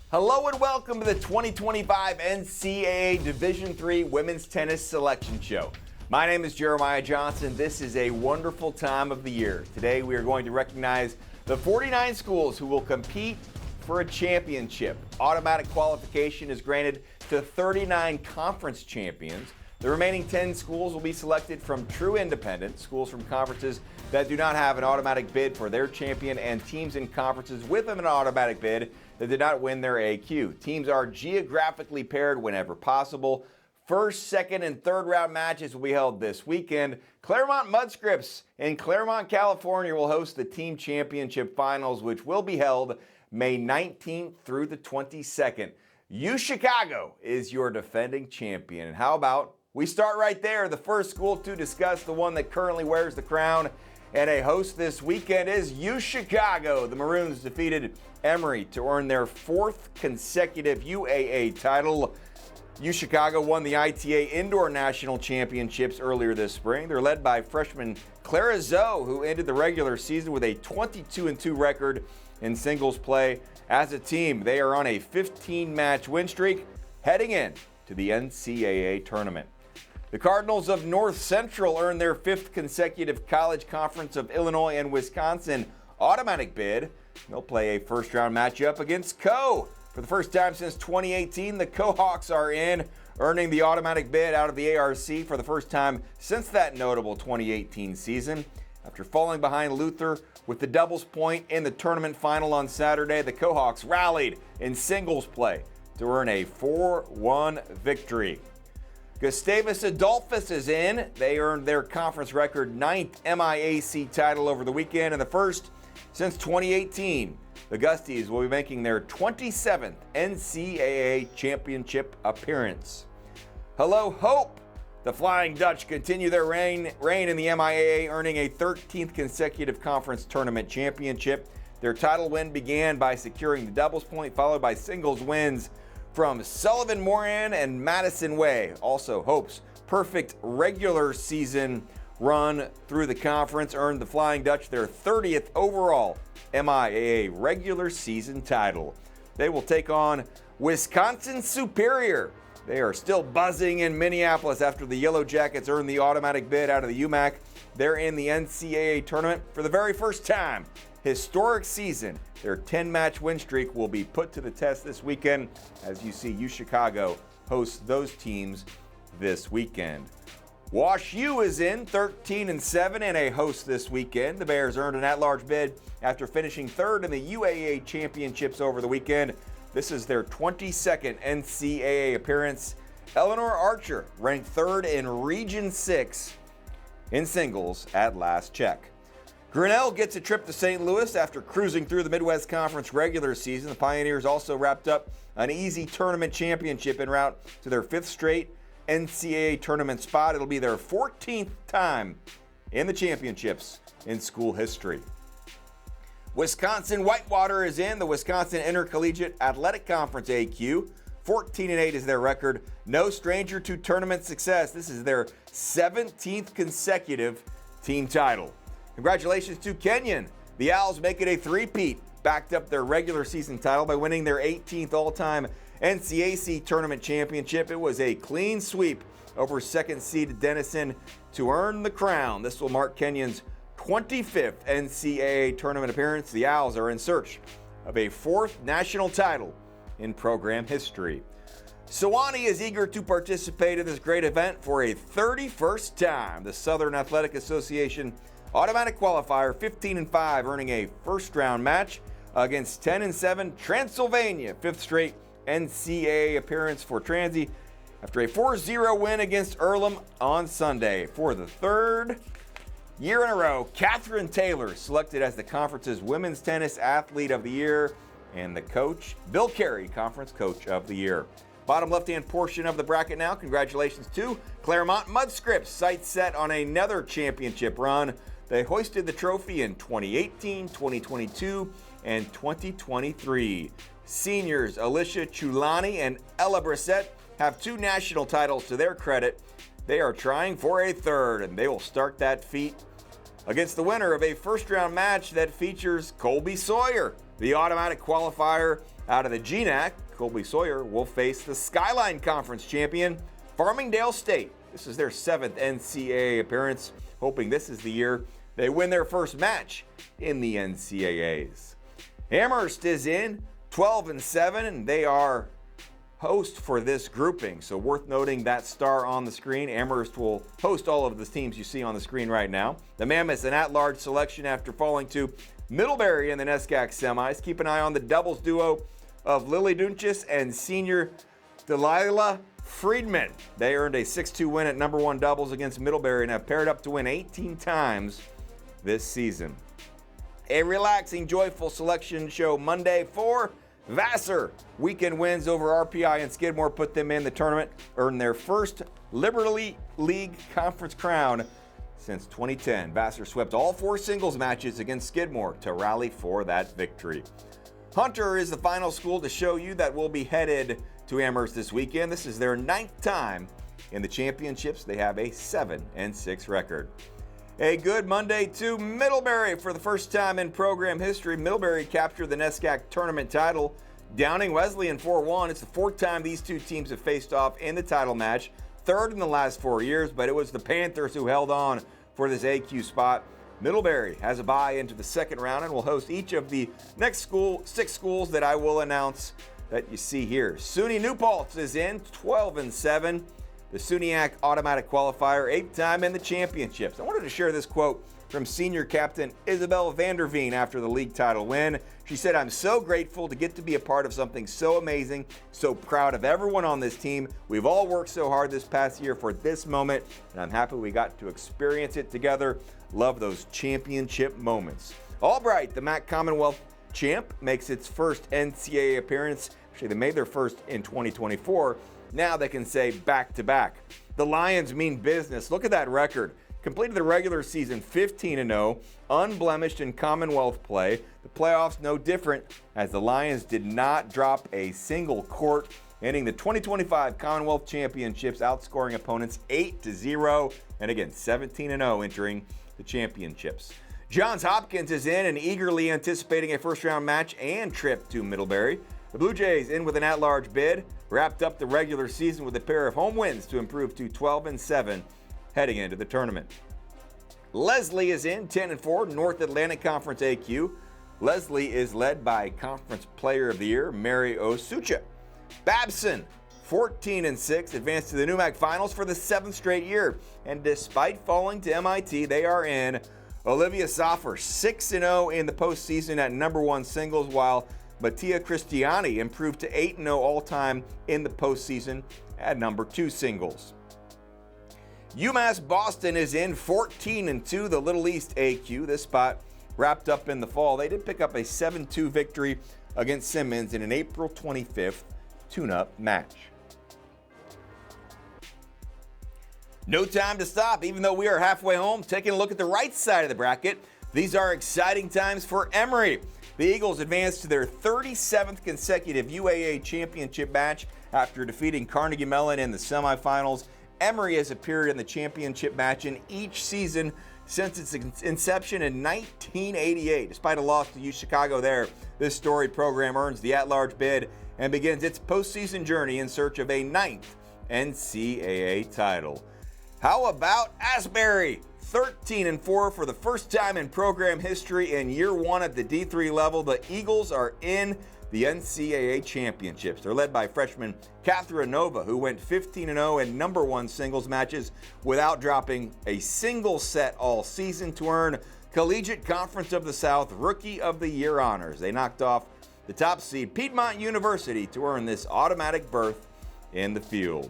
Hello and welcome to the 2025 NCAA Division III Women's Tennis Selection Show. My name is Jeremiah Johnson. This is a wonderful time of the year. Today we are going to recognize the 49 schools who will compete for a championship. Automatic qualification is granted to 39 conference champions. The remaining 10 schools will be selected from true independents, schools from conferences that do not have an automatic bid for their champion, and teams in conferences with an automatic bid that did not win their AQ. Teams are geographically paired whenever possible. First, second, and third round matches will be held this weekend. Claremont Mudscripts in Claremont, California will host the team championship finals, which will be held May 19th through the 22nd. UChicago is your defending champion. And how about we start right there? The first school to discuss, the one that currently wears the crown and a host this weekend, is UChicago. The Maroons defeated Emory to earn their fourth consecutive UAA title. UChicago won the ITA Indoor National Championships earlier this spring. They're led by freshman Clara Zoe, who ended the regular season with a 22-2 record in singles play. As a team, they are on a 15-match win streak heading in to the NCAA tournament. The Cardinals of North Central earned their fifth consecutive College Conference of Illinois and Wisconsin automatic bid. They'll play a first-round matchup against Co. For the first time since 2018, the Co-Hawks are in, earning the automatic bid out of the ARC for the first time since that notable 2018 season. After falling behind Luther with the doubles point in the tournament final on Saturday, the Co-Hawks rallied in singles play to earn a 4-1 victory. Gustavus Adolphus is in. They earned their conference record 9th MIAC title over the weekend and the first since 2018. The Gusties will be making their 27th NCAA championship appearance. Hello, Hope. The Flying Dutch continue their reign in the MIAA, earning a 13th consecutive conference tournament championship. Their title win began by securing the doubles point, followed by singles wins from Sullivan Moran and Madison Way. Also, Hope's perfect regular season run through the conference earned the Flying Dutch their 30th overall MIAA regular season title. They will take on Wisconsin Superior. They are still buzzing in Minneapolis after the Yellow Jackets earned the automatic bid out of the UMAC. They're in the NCAA tournament for the very first time. Historic season. Their 10-match win streak will be put to the test this weekend as you see UChicago host those teams this weekend. Wash U is in 13-7 and a host this weekend. The Bears earned an at-large bid after finishing third in the UAA championships over the weekend. This is their 22nd NCAA appearance. Eleanor Archer ranked third in Region 6 in singles at last check. Grinnell gets a trip to St. Louis after cruising through the Midwest Conference regular season. The Pioneers also wrapped up an easy tournament championship en route to their fifth straight NCAA tournament spot. It'll be their 14th time in the championships in school history. Wisconsin Whitewater is in the Wisconsin Intercollegiate Athletic Conference AQ. 14-8 is their record. No stranger to tournament success. This is their 17th consecutive team title. Congratulations to Kenyon. The Owls make it a three-peat. Backed up their regular season title by winning their 18th all-time NCAC tournament championship. It was a clean sweep over second-seeded Denison to earn the crown. This will mark Kenyon's 25th NCAA tournament appearance. The Owls are in search of a fourth national title in program history. Sewanee is eager to participate in this great event for a 31st time. The Southern Athletic Association automatic qualifier, 15-5, earning a first-round match against 10-7 Transylvania. Fifth straight NCAA appearance for Transy after a 4-0 win against Earlham on Sunday. For the third year in a row, Catherine Taylor selected as the conference's Women's Tennis Athlete of the Year and the coach, Bill Carey, Conference Coach of the Year. Bottom left-hand portion of the bracket now. Congratulations to Claremont Mudscripts, sights set on another championship run. They hoisted the trophy in 2018, 2022, and 2023. Seniors Alicia Chulani and Ella Brissett have two national titles to their credit. They are trying for a third, and they will start that feat against the winner of a first-round match that features Colby Sawyer. The automatic qualifier Out of the GNAC, Colby Sawyer will face the Skyline Conference champion, Farmingdale State. This is their 7th NCAA appearance, hoping this is the year they win their first match in the NCAAs. Amherst is in 12-7, and they are host for this grouping. So worth noting that star on the screen. Amherst will host all of the teams you see on the screen right now. The Mammoths an at-large selection after falling to Middlebury in the NESCAC semis. Keep an eye on the doubles duo of Lily Dunchis and senior Delilah Friedman. They earned a 6-2 win at number 1 doubles against Middlebury and have paired up to win 18 times this season. A relaxing, joyful selection show Monday for Vassar. Weekend wins over RPI and Skidmore put them in the tournament, earned their first Liberty League Conference crown since 2010. Vassar swept all 4 singles matches against Skidmore to rally for that victory. Hunter is the final school to show you that will be headed to Amherst this weekend. This is their 9th time in the championships. They have a 7-6 record. A good Monday to Middlebury. For the first time in program history, Middlebury captured the NESCAC tournament title, downing Wesleyan 4-1. It's the 4th time these two teams have faced off in the title match, 3rd in the last 4 years, but it was the Panthers who held on for this AQ spot. Middlebury has a bye into the 2nd round and will host each of the next 6 schools that I will announce that you see here. SUNY New Paltz is in 12-7. The SUNYAC automatic qualifier, 8th time in the championships. I wanted to share this quote from senior captain Isabel Vanderveen after the league title win. She said, "I'm so grateful to get to be a part of something so amazing, so proud of everyone on this team. We've all worked so hard this past year for this moment, and I'm happy we got to experience it together. Love those championship moments." Albright, the MAC Commonwealth champ, makes its first NCAA appearance. Actually, they made their first in 2024. Now they can say back-to-back. The Lions mean business. Look at that record. Completed the regular season 15-0, unblemished in Commonwealth play. The playoffs no different, as the Lions did not drop a single court, ending the 2025 Commonwealth Championships, outscoring opponents 8-0, and again 17-0 entering the championships. Johns Hopkins is in and eagerly anticipating a first-round match and trip to Middlebury. The Blue Jays in with an at-large bid, wrapped up the regular season with a pair of home wins to improve to 12-7 heading into the tournament. Leslie is in 10-4, North Atlantic Conference AQ. Leslie is led by Conference Player of the Year, Mary Osucha. Babson, 14-6, advanced to the NEWMAC Finals for the 7th straight year. And despite falling to MIT, they are in. Olivia Soffer, 6-0 in the postseason at number 1 singles, while Mattia Cristiani improved to 8-0 all-time in the postseason at number 2 singles. UMass Boston is in 14-2, the Little East AQ. This spot wrapped up in the fall. They did pick up a 7-2 victory against Simmons in an April 25th tune-up match. No time to stop, even though we are halfway home. Taking a look at the right side of the bracket, these are exciting times for Emory. The Eagles advanced to their 37th consecutive UAA championship match after defeating Carnegie Mellon in the semifinals. Emory has appeared in the championship match in each season since its inception in 1988. Despite a loss to UChicago there, this storied program earns the at-large bid and begins its postseason journey in search of a 9th NCAA title. How about Asbury? 13-4 for the first time in program history in year 1 at the D3 level. The Eagles are in the NCAA championships. They're led by freshman Catherine Nova, who went 15-0 in number 1 singles matches without dropping a single set all season to earn Collegiate Conference of the South Rookie of the Year honors. They knocked off the top seed Piedmont University to earn this automatic berth in the field.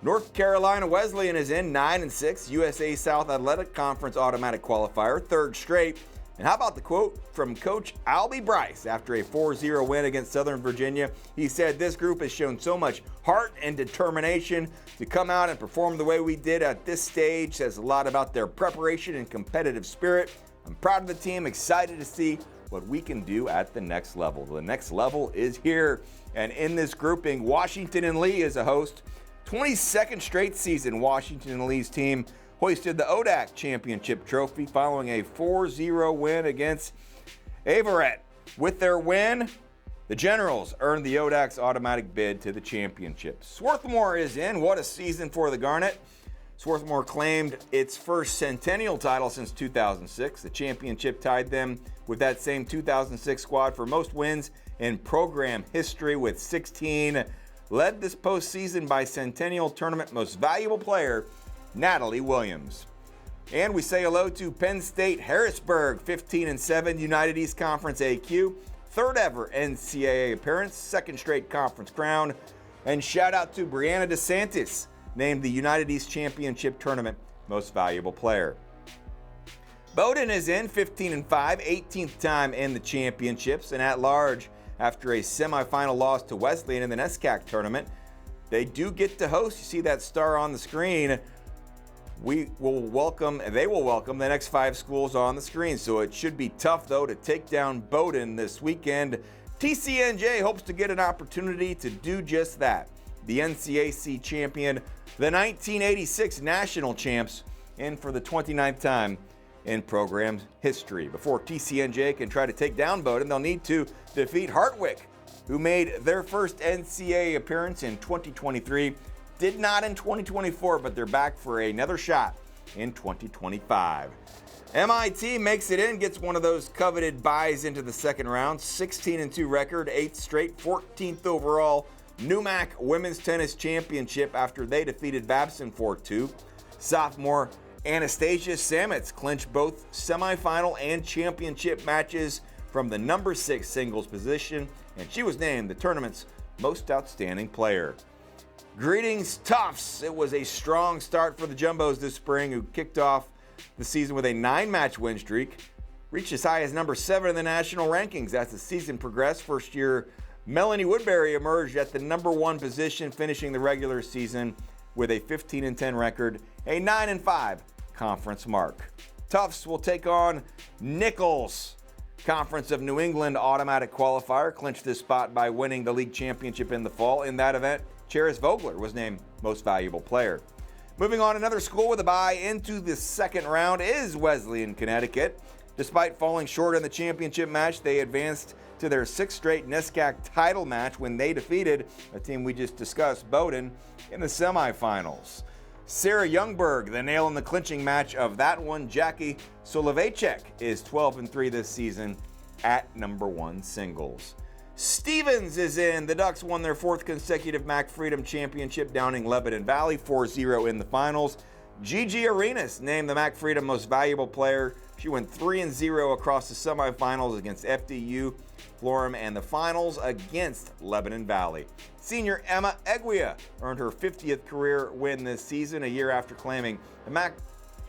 North Carolina Wesleyan is in 9-6, USA South Athletic Conference automatic qualifier, 3rd straight. And how about the quote from Coach Albie Bryce after a 4-0 win against Southern Virginia? He said, "This group has shown so much heart and determination to come out and perform the way we did at this stage. Says a lot about their preparation and competitive spirit. I'm proud of the team, excited to see what we can do at the next level." The next level is here. And in this grouping, Washington and Lee is a host. 22nd straight season, Washington and Lee's team hoisted the ODAC Championship trophy following a 4-0 win against Averett. With their win, The Generals earned the ODAC's automatic bid to the championship. Swarthmore is in. What a season for the Garnet. Swarthmore claimed its first centennial title since 2006. The championship tied them with that same 2006 squad for most wins in program history with 16. Led this postseason by Centennial Tournament Most Valuable Player, Natalie Williams. And we say hello to Penn State Harrisburg, 15-7 United East Conference AQ. Third ever NCAA appearance, second straight conference crown. And shout out to Brianna DeSantis, named the United East Championship Tournament Most Valuable Player. Bowdoin is in 15-5, 18th time in the championships, and at large after a semifinal loss to Wesleyan in the NESCAC tournament. They do get to host. You see that star on the screen. They will welcome the next 5 schools on the screen, so it should be tough, though, to take down Bowdoin this weekend. TCNJ hopes to get an opportunity to do just that. The NCAC champion, the 1986 national champs, and for the 29th time in program history. Before TCNJ can try to take down Bowdoin, they'll need to defeat Hartwick, who made their first NCAA appearance in 2023. Did not in 2024, but they're back for another shot in 2025. MIT makes it in, gets one of those coveted buys into the second round. 16-2 record, 8th straight, 14th overall NUMAC Women's Tennis Championship after they defeated Babson 4-2. Sophomore Anastasia Sametz clinched both semifinal and championship matches from the number 6 singles position, and she was named the tournament's most outstanding player. Greetings, Tufts. It was a strong start for the Jumbos this spring, who kicked off the season with a 9-match win streak, reached as high as number 7 in the national rankings as the season progressed. First year, Melanie Woodbury emerged at the number 1 position, finishing the regular season with a 15-10 record, a 9-5 conference mark. Tufts will take on Nichols. Conference of New England automatic qualifier clinched this spot by winning the league championship in the fall. In that event, Charis Vogler was named Most Valuable Player. Moving on, another school with a bye into the second round is Wesleyan, Connecticut. Despite falling short in the championship match, they advanced to their 6th straight NESCAC title match when they defeated a team we just discussed, Bowdoin, in the semifinals. Sarah Youngberg, the nail in the clinching match of that one. Jackie Soloveychek is 12-3 this season at number 1 singles. Stevens is in. The Ducks won their 4th consecutive MAC Freedom Championship, downing Lebanon Valley 4-0 in the finals. Gigi Arenas named the MAC Freedom Most Valuable Player. She went 3-0 across the semifinals against FDU, Florham, and the finals against Lebanon Valley. Senior Emma Eguia earned her 50th career win this season, a year after claiming the MAC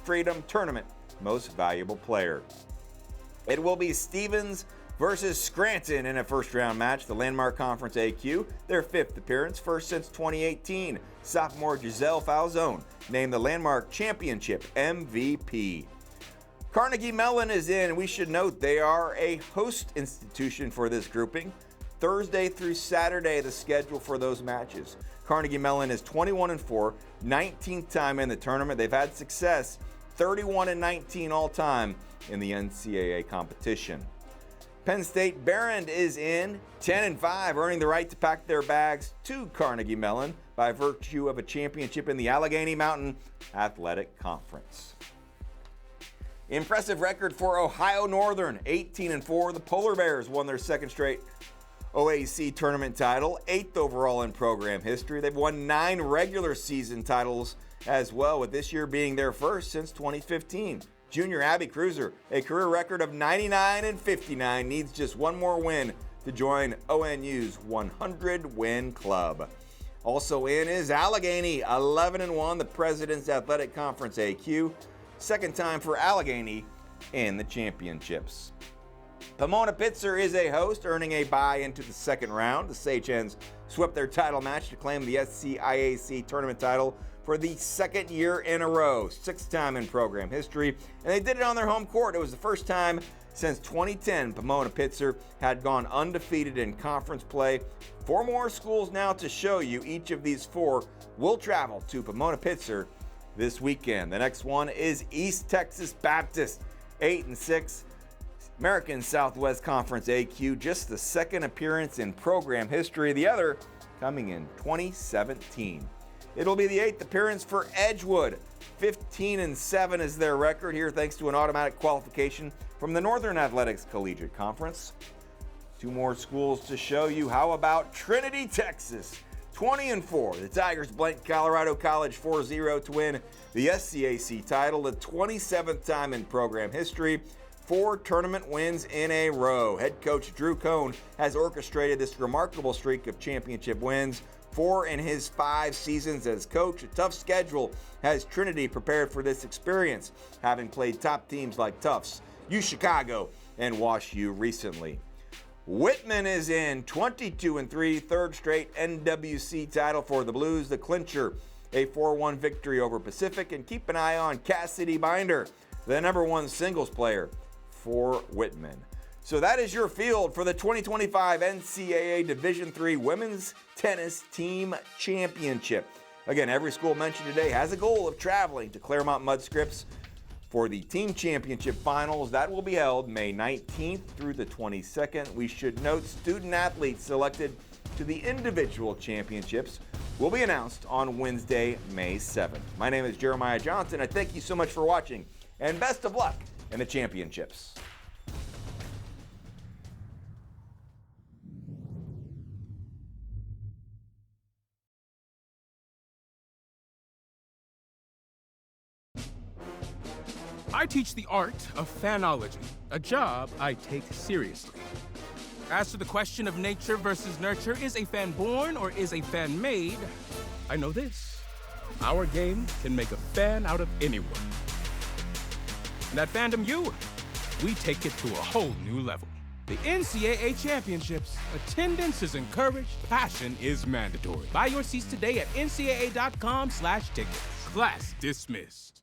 Freedom Tournament Most Valuable Player. It will be Stevens versus Scranton in a first-round match, the Landmark Conference AQ, their 5th appearance, first since 2018. Sophomore Giselle Falzone named the Landmark Championship MVP. Carnegie Mellon is in. We should note they are a host institution for this grouping. Thursday through Saturday, the schedule for those matches. Carnegie Mellon is 21-4, 19th time in the tournament. They've had success, 31-19 all time in the NCAA competition. Penn State Behrend is in, 10-5, earning the right to pack their bags to Carnegie Mellon by virtue of a championship in the Allegheny Mountain Athletic Conference. Impressive record for Ohio Northern, 18-4. The Polar Bears won their 2nd straight OAC tournament title, 8th overall in program history. They've won 9 regular season titles as well, with this year being their first since 2015. Junior Abby Cruiser, a career record of 99-59, needs just one more win to join ONU's 100-win club. Also in is Allegheny, 11-1, the President's Athletic Conference AQ. Second time for Allegheny in the championships. Pomona Pitzer is a host, earning a bye into the second round. The Sage Hens swept their title match to claim the SCIAC tournament title for the 2nd year in a row, 6th time in program history, and they did it on their home court. It was the first time since 2010 Pomona Pitzer had gone undefeated in conference play. 4 more schools now to show you. Each of these 4 will travel to Pomona Pitzer this weekend. The next one is East Texas Baptist, 8-6. American Southwest Conference AQ, just the second appearance in program history, the other coming in 2017. It'll be the 8th appearance for Edgewood. 15-7 is their record here thanks to an automatic qualification from the Northern Athletics Collegiate Conference. 2 more schools to show you. How about Trinity, Texas? 20-4. The Tigers blanked Colorado College 4-0 to win the SCAC title, the 27th time in program history. 4 tournament wins in a row. Head coach Drew Cohn has orchestrated this remarkable streak of championship wins, 4 in his 5 seasons as coach. A tough schedule has Trinity prepared for this experience, having played top teams like Tufts, UChicago, and Wash U recently. Whitman is in 22-3, third straight NWC title for the Blues, the clincher, a 4-1 victory over Pacific, and keep an eye on Cassidy Binder, the #1 singles player for Whitman. So that is your field for the 2025 NCAA Division III Women's Tennis Team Championship. Again, every school mentioned today has a goal of traveling to Claremont Mudscripts for the team championship finals. That will be held May 19th through the 22nd. We should note student athletes selected to the individual championships will be announced on Wednesday, May 7th. My name is Jeremiah Johnson. I thank you so much for watching, and best of luck in the championships. I teach the art of fanology, a job I take seriously. As to the question of nature versus nurture, is a fan born or is a fan made? I know this: our game can make a fan out of anyone. And at Fandom U, we take it to a whole new level. The NCAA Championships. Attendance is encouraged, passion is mandatory. Buy your seats today at ncaa.com/tickets. Class dismissed.